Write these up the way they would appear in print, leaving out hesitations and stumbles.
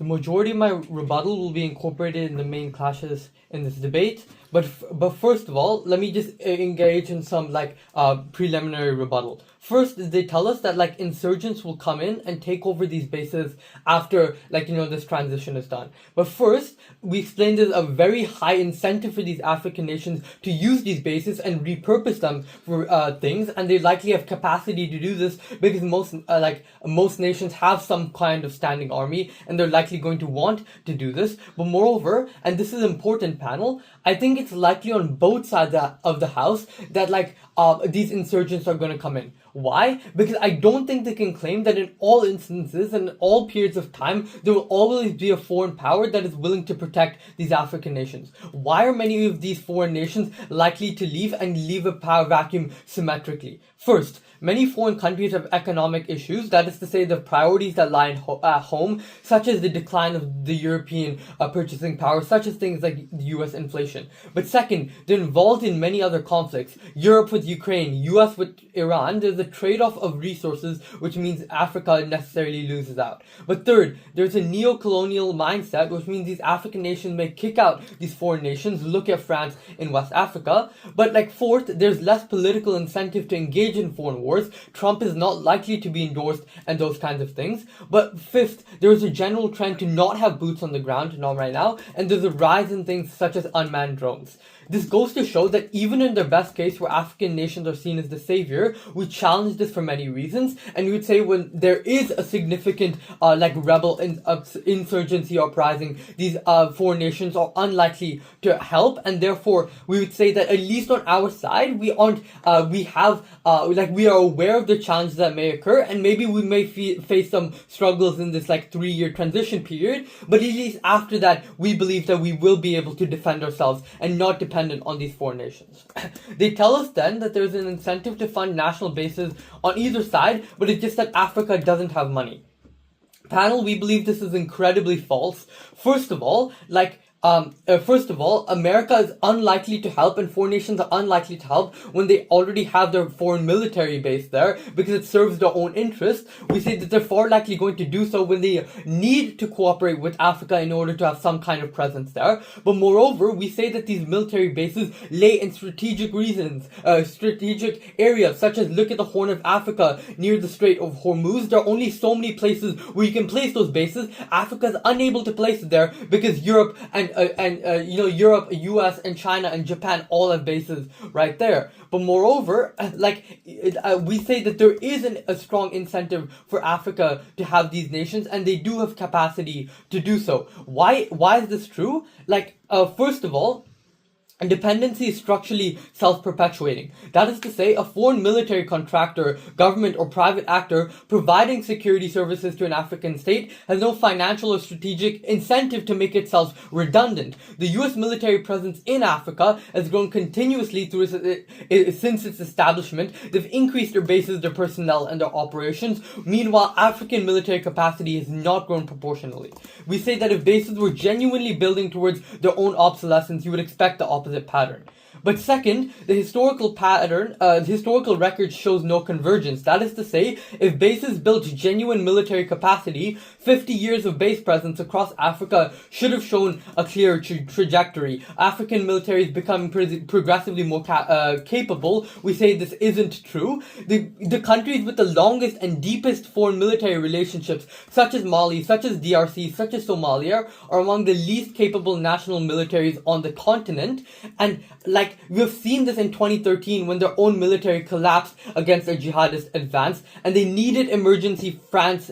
The majority of my rebuttal will be incorporated in the main clashes in this debate. But first of all, let me just engage in some preliminary rebuttal. First, they tell us that insurgents will come in and take over these bases after this transition is done. But first, we explained there's a very high incentive for these African nations to use these bases and repurpose them for things, and they likely have capacity to do this because most nations have some kind of standing army, and they're likely going to want to do this. But moreover, and this is important, panel, I think it's likely on both sides of the house that these insurgents are going to come in. Why? Because I don't think they can claim that in all instances and in all periods of time, there will always be a foreign power that is willing to protect these African nations. Why are many of these foreign nations likely to leave and leave a power vacuum symmetrically? First, many foreign countries have economic issues, that is to say the priorities that lie at home, such as the decline of the European purchasing power, such as things like the US inflation. But second, they're involved in many other conflicts. Europe with Ukraine, US with Iran, there's a trade-off of resources, which means Africa necessarily loses out. But third, there's a neo-colonial mindset, which means these African nations may kick out these foreign nations. Look at France in West Africa. But fourth, there's less political incentive to engage in foreign wars. Trump is not likely to be endorsed and those kinds of things. But fifth, there's a general trend to not have boots on the ground, not right now, and there's a rise in things such as unmanned drones. This goes to show that even in their best case, where African nations are seen as the savior, we challenge this for many reasons, and we would say when there is a significant rebel insurgency uprising, these foreign nations are unlikely to help, and therefore we would say that at least on our side, we are aware of the challenges that may occur, and maybe we may face some struggles in this 3-year transition period, but at least after that, we believe that we will be able to defend ourselves and not depend on these foreign nations. They tell us then that there's an incentive to fund national bases on either side, but it's just that Africa doesn't have money. Panel, we believe this is incredibly false. First of all, America is unlikely to help and foreign nations are unlikely to help when they already have their foreign military base there because it serves their own interests. We say that they're far likely going to do so when they need to cooperate with Africa in order to have some kind of presence there. But moreover, we say that these military bases lay in strategic areas, such as look at the Horn of Africa near the Strait of Hormuz. There are only so many places where you can place those bases. Africa is unable to place it there because Europe Europe, US, and China, and Japan all have bases right there. But moreover, we say that there isn't a strong incentive for Africa to have these nations, and they do have capacity to do so. Why is this true? First of all, dependency is structurally self-perpetuating. That is to say, a foreign military contractor, government, or private actor providing security services to an African state has no financial or strategic incentive to make itself redundant. The US military presence in Africa has grown continuously since its establishment. They've increased their bases, their personnel, and their operations. Meanwhile, African military capacity has not grown proportionally. We say that if bases were genuinely building towards their own obsolescence, you would expect the opposite pattern. But second, the historical record shows no convergence. That is to say, if bases built genuine military capacity, 50 years of base presence across Africa should have shown a clear trajectory. African military is becoming progressively more capable. We say this isn't true. The countries with the longest and deepest foreign military relationships, such as Mali, such as DRC, such as Somalia, are among the least capable national militaries on the continent. And we have seen this in 2013 when their own military collapsed against a jihadist advance and they needed emergency French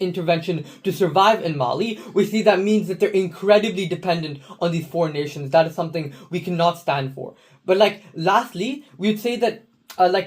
intervention to survive in Mali. We see that means that they're incredibly dependent on these foreign nations. That is something we cannot stand for. But lastly, we would say that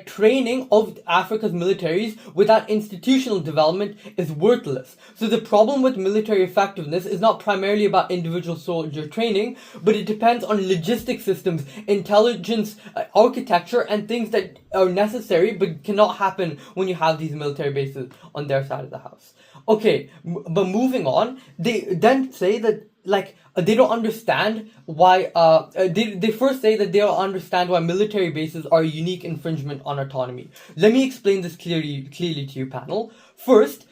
training of Africa's militaries without institutional development is worthless. So the problem with military effectiveness is not primarily about individual soldier training, but it depends on logistic systems, intelligence, architecture, and things that are necessary but cannot happen when you have these military bases on their side of the house. Okay, but moving on, they then say that they don't understand why, they first say that they don't understand why military bases are a unique infringement on autonomy. Let me explain this clearly to you, panel. First,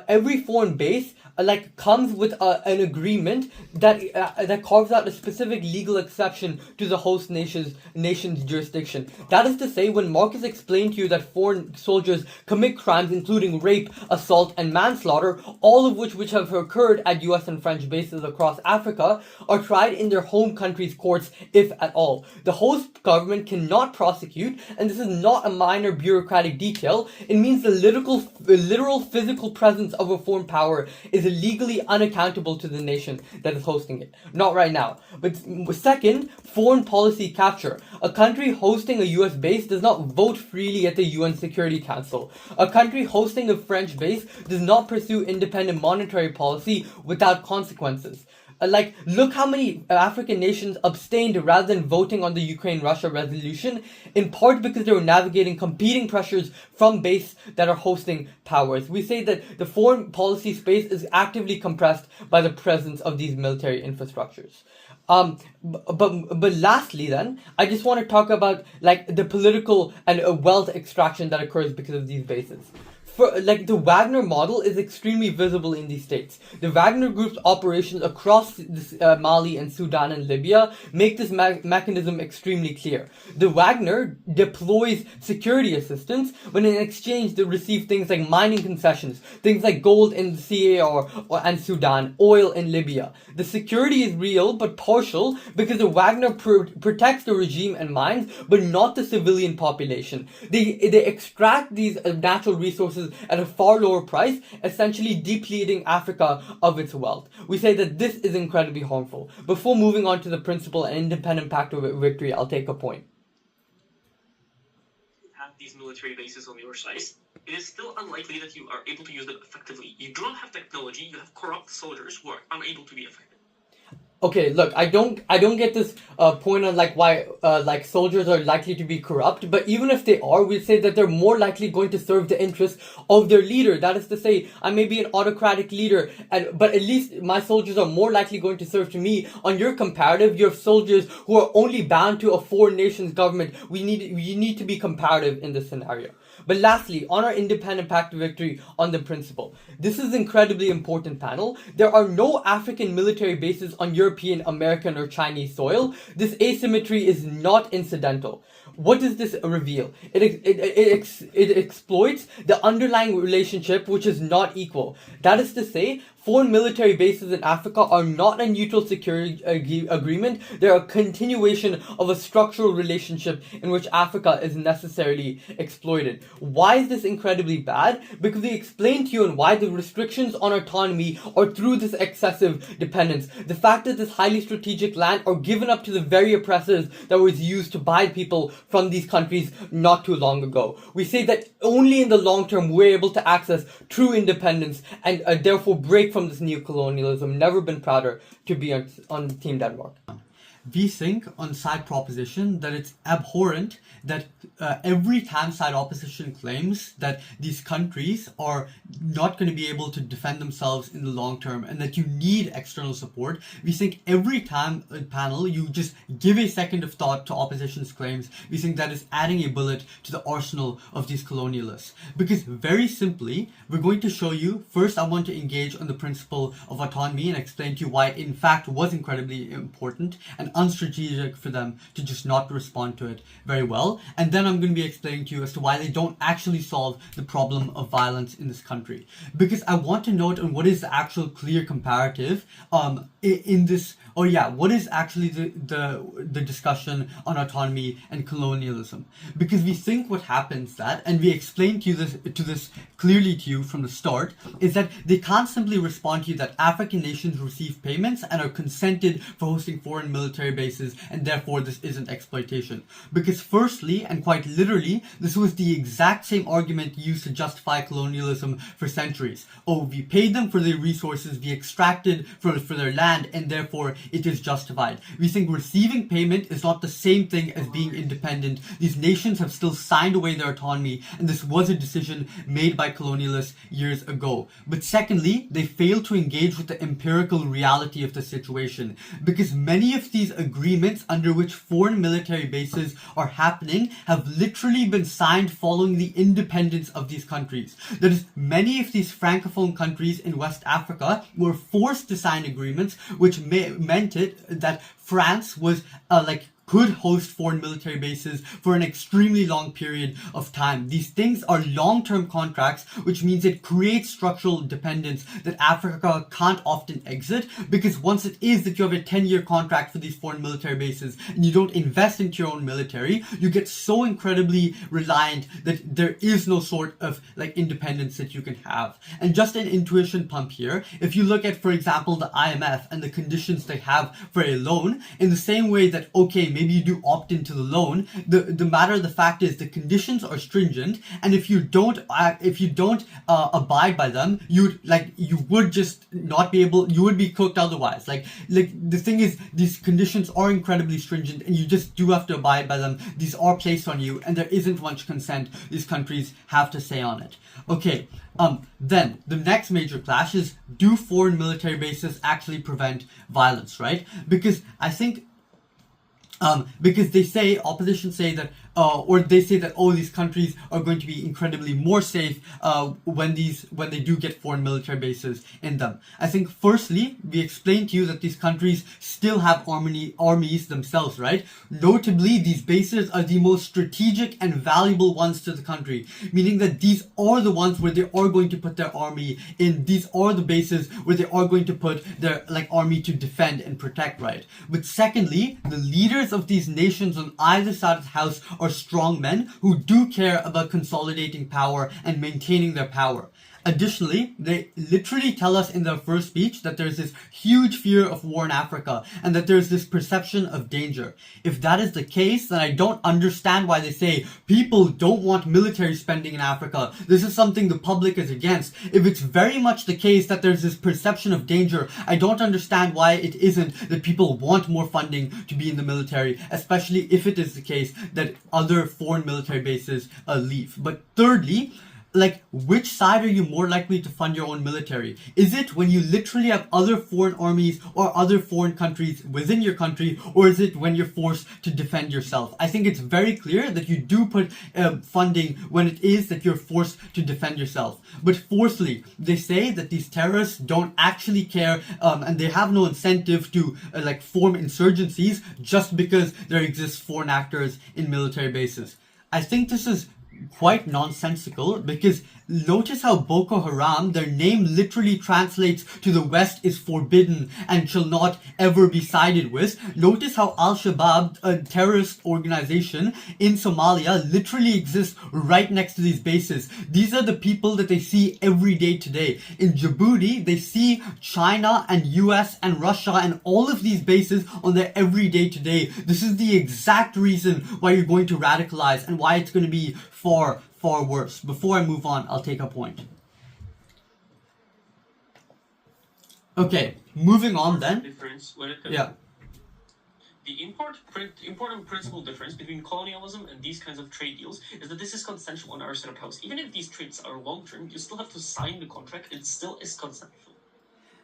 every foreign base comes with an agreement that carves out a specific legal exception to the host nation's jurisdiction. That is to say, when Marcus explained to you that foreign soldiers commit crimes including rape, assault, and manslaughter, all of which have occurred at US and French bases across Africa, are tried in their home country's courts, if at all. The host government cannot prosecute, and this is not a minor bureaucratic detail. It means the literal physical presence of a foreign power is legally unaccountable to the nation that is hosting it. Not right now. But second, foreign policy capture. A country hosting a US base does not vote freely at the UN Security Council. A country hosting a French base does not pursue independent monetary policy without consequences. Look how many African nations abstained rather than voting on the Ukraine-Russia resolution, in part because they were navigating competing pressures from base that are hosting powers. We say that the foreign policy space is actively compressed by the presence of these military infrastructures. But lastly then, I just want to talk about the political and wealth extraction that occurs because of these bases. The Wagner model is extremely visible in these states. The Wagner Group's operations across Mali and Sudan and Libya make this mechanism extremely clear. The Wagner deploys security assistance, but in exchange they receive things like mining concessions, things like gold in the CAR and Sudan, oil in Libya. The security is real but partial because the Wagner protects the regime and mines, but not the civilian population. They extract these natural resources at a far lower price, essentially depleting Africa of its wealth. We say that this is incredibly harmful. Before moving on to the principle and independent pact of victory, I'll take a point. Have these military bases on your side, it is still unlikely that you are able to use them effectively. You do not have technology, you have corrupt soldiers who are unable to be effective. Okay, look, I don't get this point on why soldiers are likely to be corrupt, but even if they are, we'll say that they're more likely going to serve the interests of their leader. That is to say, I may be an autocratic leader, but at least my soldiers are more likely going to serve to me. On your comparative, you have soldiers who are only bound to a foreign nation's government. You need to be comparative in this scenario. But lastly, on our independent pact of victory on the principle. This is incredibly important, panel. There are no African military bases on European, American, or Chinese soil. This asymmetry is not incidental. What does this reveal? It exploits the underlying relationship, which is not equal. That is to say, foreign military bases in Africa are not a neutral security agreement. They're a continuation of a structural relationship in which Africa is necessarily exploited. Why is this incredibly bad? Because we explained to you on why the restrictions on autonomy are through this excessive dependence. The fact that this highly strategic land are given up to the very oppressors that was used to buy people from these countries not too long ago. We say that only in the long term we're able to access true independence and therefore break from this neo-colonialism. Never been prouder to be on Team Denmark. We think on side proposition that it's abhorrent that every time side opposition claims that these countries are not going to be able to defend themselves in the long term and that you need external support, we think every time panel you just give a second of thought to opposition's claims, we think that is adding a bullet to the arsenal of these colonialists. Because very simply, we're going to show you, first I want to engage on the principle of autonomy and explain to you why it in fact was incredibly important and unstrategic for them to just not respond to it very well. And then I'm going to be explaining to you as to why they don't actually solve the problem of violence in this country. Because I want to note on what is the actual clear comparative in this, what is actually the discussion on autonomy and colonialism. Because we think what happens that, and we explained to this clearly to you from the start, is that they can't simply respond to you that African nations receive payments and are consented for hosting foreign military bases, and therefore this isn't exploitation. Because firstly, and quite literally, this was the exact same argument used to justify colonialism for centuries. Oh, we paid them for their resources, we extracted for their land, and therefore it is justified. We think receiving payment is not the same thing as being independent. These nations have still signed away their autonomy, and this was a decision made by colonialists years ago. But secondly, they failed to engage with the empirical reality of the situation, because many of these these agreements under which foreign military bases are happening have literally been signed following the independence of these countries. That is, many of these francophone countries in West Africa were forced to sign agreements which meant it that France was could host foreign military bases for an extremely long period of time. These things are long-term contracts, which means it creates structural dependence that Africa can't often exit, because once it is that you have a 10-year contract for these foreign military bases and you don't invest into your own military, you get so incredibly reliant that there is no sort of independence that you can have. And just an intuition pump here, if you look at, for example, the IMF and the conditions they have for a loan, in the same way that, okay, maybe you do opt into the loan, the fact is the conditions are stringent, and if you don't abide by them, you would just not be able, you would be cooked otherwise. The thing is, these conditions are incredibly stringent and you just do have to abide by them. These are placed on you and there isn't much consent these countries have to say on it. Okay, then the next major clash is, do foreign military bases actually prevent violence, right? Because I think because they say, opposition say that, or they say that, oh, these countries are going to be incredibly more safe when they do get foreign military bases in them. I think firstly, we explained to you that these countries still have armies themselves, right? Notably, these bases are the most strategic and valuable ones to the country, meaning that these are the ones where they are going to put their army in. These are the bases where they are going to put their army to defend and protect, right? But secondly, the leaders of these nations on either side of the house are strong men who do care about consolidating power and maintaining their power. Additionally, they literally tell us in their first speech that there's this huge fear of war in Africa and that there's this perception of danger. If that is the case, then I don't understand why they say people don't want military spending in Africa. This is something the public is against. If it's very much the case that there's this perception of danger, I don't understand why it isn't that people want more funding to be in the military, especially if it is the case that other foreign military bases leave. But thirdly, which side are you more likely to fund your own military? Is it when you literally have other foreign armies or other foreign countries within your country, or is it when you're forced to defend yourself? I think it's very clear that you do put funding when it is that you're forced to defend yourself. But fourthly, they say that these terrorists don't actually care and they have no incentive to form insurgencies just because there exist foreign actors in military bases. I think this is quite nonsensical, because notice how Boko Haram, their name literally translates to the West is forbidden and shall not ever be sided with. Notice how Al-Shabaab, a terrorist organization in Somalia, literally exists right next to these bases. These are the people that they see every day today. In Djibouti, they see China and US and Russia and all of these bases on their everyday today. This is the exact reason why you're going to radicalize and why it's going to be far worse. Before I move on, I'll take a point. Okay, moving on then. Difference when it comes Yeah. The important principal difference between colonialism and these kinds of trade deals is that this is consensual on our side of the house. Even if these trades are long-term, you still have to sign the contract. It still is consensual.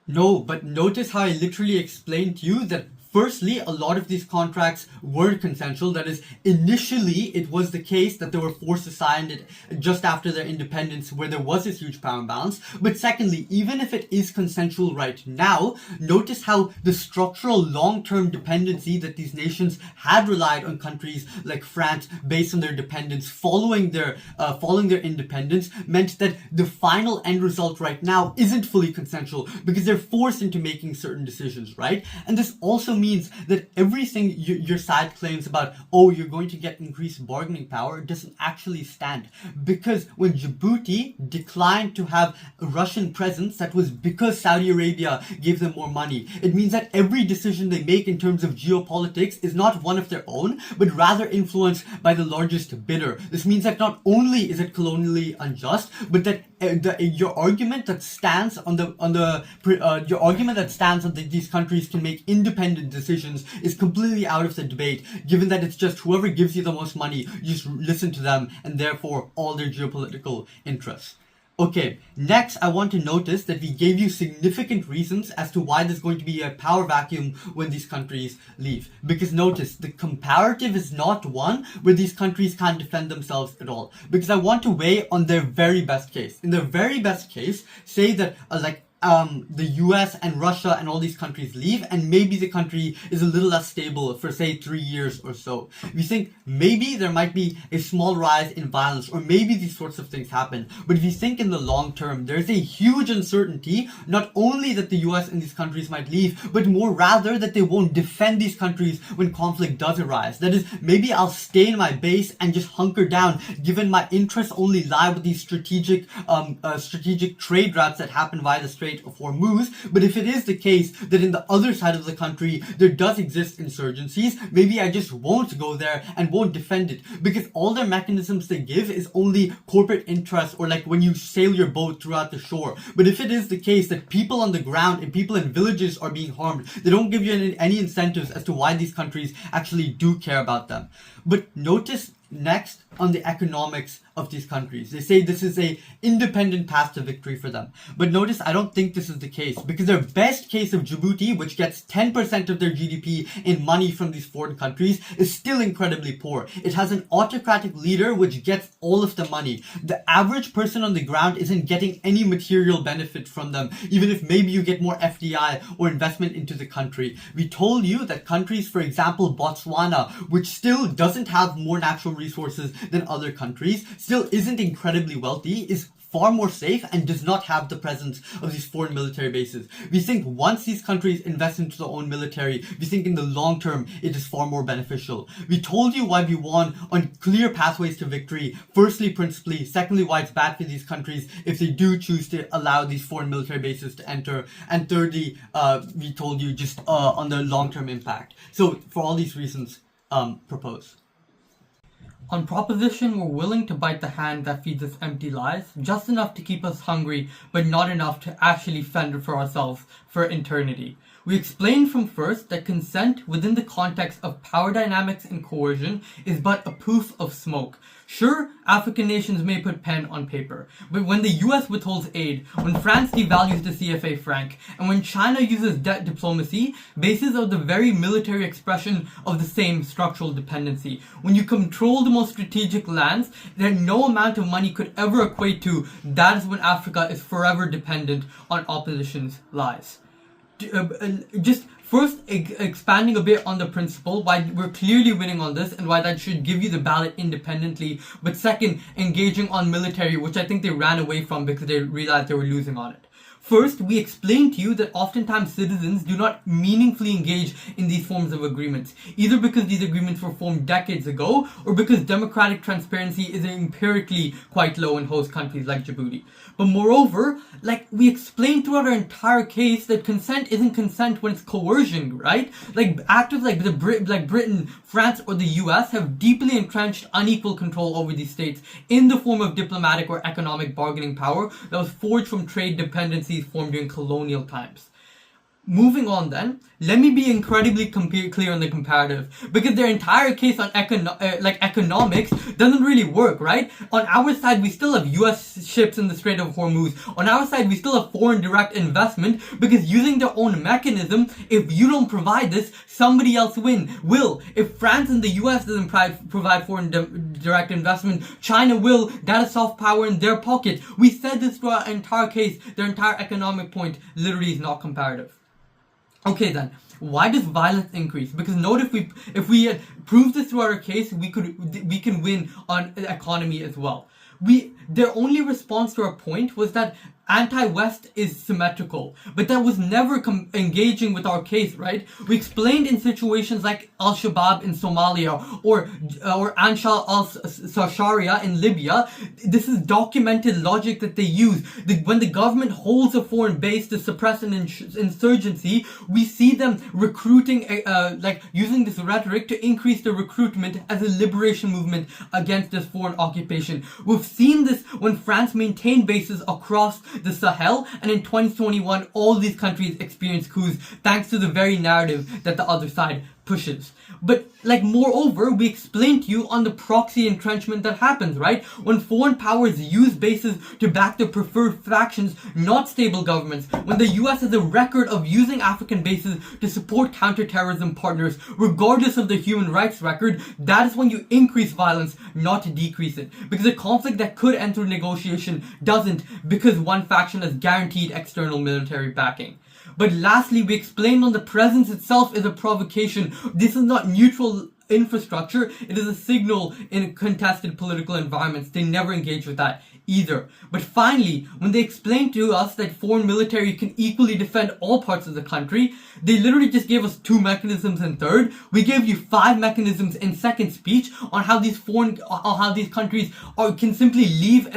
No, but notice how I literally explained to you that firstly, a lot of these contracts were consensual. That is, initially, it was the case that they were forced to sign it just after their independence, where there was this huge power imbalance. But secondly, even if it is consensual right now, notice how the structural long-term dependency that these nations had relied on countries like France based on their dependence following their independence meant that the final end result right now isn't fully consensual because they're forced into making certain decisions, right? And this also means that everything your side claims about, oh, you're going to get increased bargaining power, doesn't actually stand. Because when Djibouti declined to have a Russian presence, that was because Saudi Arabia gave them more money. It means that every decision they make in terms of geopolitics is not one of their own, but rather influenced by the largest bidder. This means that not only is it colonially unjust, but that your argument that stands on that these countries can make independent decisions is completely out of the debate, given that it's just whoever gives you the most money, you just listen to them, and therefore all their geopolitical interests. Okay, next I want to notice that we gave you significant reasons as to why there's going to be a power vacuum when these countries leave. Because notice, the comparative is not one where these countries can't defend themselves at all. Because I want to weigh on their very best case. In their very best case, say that the US and Russia and all these countries leave, and maybe the country is a little less stable for say 3 years or so. We think maybe there might be a small rise in violence, or maybe these sorts of things happen. But if you think in the long term, there's a huge uncertainty, not only that the US and these countries might leave, but more rather that they won't defend these countries when conflict does arise. That is, maybe I'll stay in my base and just hunker down, given my interests only lie with these strategic trade routes that happen via the Strait of Hormuz. But if it is the case that in the other side of the country there does exist insurgencies, maybe I just won't go there and won't defend it, because all their mechanisms they give is only corporate interests, or like when you sail your boat throughout the shore. But if it is the case that people on the ground and people in villages are being harmed, they don't give you any incentives as to why these countries actually do care about them. But notice next on the economics of these countries. They say this is a independent path to victory for them. But notice, I don't think this is the case, because their best case of Djibouti, which gets 10% of their GDP in money from these foreign countries, is still incredibly poor. It has an autocratic leader which gets all of the money. The average person on the ground isn't getting any material benefit from them, even if maybe you get more FDI or investment into the country. We told you that countries, for example, Botswana, which still doesn't have more natural resources than other countries, still isn't incredibly wealthy, is far more safe, and does not have the presence of these foreign military bases. We think once these countries invest into their own military, we think in the long term it is far more beneficial. We told you why we won on clear pathways to victory. Firstly, principally. Secondly, why it's bad for these countries if they do choose to allow these foreign military bases to enter. And thirdly, we told you just on the long-term impact. So for all these reasons, propose. On proposition, we're willing to bite the hand that feeds us empty lies, just enough to keep us hungry, but not enough to actually fend for ourselves for eternity. We explained from first that consent within the context of power dynamics and coercion is but a poof of smoke. Sure, African nations may put pen on paper, but when the US withholds aid, when France devalues the CFA franc, and when China uses debt diplomacy, bases are the very military expression of the same structural dependency. When you control the most strategic lands that no amount of money could ever equate to, that is when Africa is forever dependent on opposition's lies. Just first expanding a bit on the principle, why we're clearly winning on this and why that should give you the ballot independently, but second, engaging on military, which I think they ran away from because they realized they were losing on it. First, we explained to you that oftentimes citizens do not meaningfully engage in these forms of agreements, either because these agreements were formed decades ago, or because democratic transparency is empirically quite low in host countries like Djibouti. But moreover, like we explained throughout our entire case, that consent isn't consent when it's coercion, right? Like actors like Britain, France, or the US have deeply entrenched unequal control over these states in the form of diplomatic or economic bargaining power that was forged from trade dependencies formed during colonial times. Moving on then, let me be incredibly clear on the comparative, because their entire case on economics doesn't really work, right? On our side, we still have US ships in the Strait of Hormuz. On our side, we still have foreign direct investment, because using their own mechanism, if you don't provide this, somebody else will. If France and the US doesn't provide foreign direct investment, China will. That is soft power in their pocket. We said this throughout our entire case. Their entire economic point literally is not comparative. Okay then, why does violence increase? Because note, if we had proved this through our case, we can win on the economy as well. Their only response to our point was that anti-West is symmetrical, but that was never engaging with our case, right? We explained in situations like Al-Shabaab in Somalia or Ansar al-Sharia in Libya, this is documented logic that they use. When the government holds a foreign base to suppress an insurgency, we see them recruiting, using this rhetoric to increase the recruitment as a liberation movement against this foreign occupation. We've seen this when France maintained bases across the Sahel, and in 2021 all these countries experienced coups thanks to the very narrative that the other side pushes. But like moreover, we explained to you on the proxy entrenchment that happens, right? When foreign powers use bases to back their preferred factions, not stable governments. When the US has a record of using African bases to support counterterrorism partners, regardless of the human rights record, that is when you increase violence, not to decrease it. Because a conflict that could end through negotiation doesn't, because one faction has guaranteed external military backing. But lastly, we explained on the presence itself is a provocation. This is not neutral infrastructure. It is a signal in contested political environments. They never engage with that either. But finally, when they explained to us that foreign military can equally defend all parts of the country, they literally just gave us 2 mechanisms in third. We gave you 5 mechanisms in second speech on how these countries can simply leave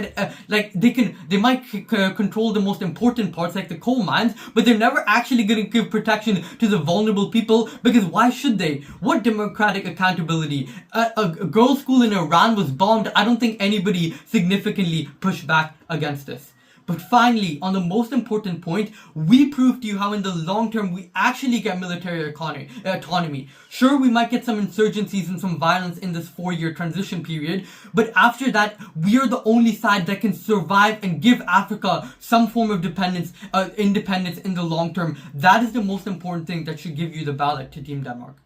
they might control the most important parts like the coal mines, but they're never actually going to give protection to the vulnerable people, because why should they? What democratic accountability? A girls' school in Iran was bombed. I don't think anybody significantly pushed back against this. But finally, on the most important point, we proved to you how in the long term we actually get military autonomy. Sure, we might get some insurgencies and some violence in this 4-year transition period, but after that, we are the only side that can survive and give Africa some form of independence in the long term. That is the most important thing that should give you the ballot to Team Denmark.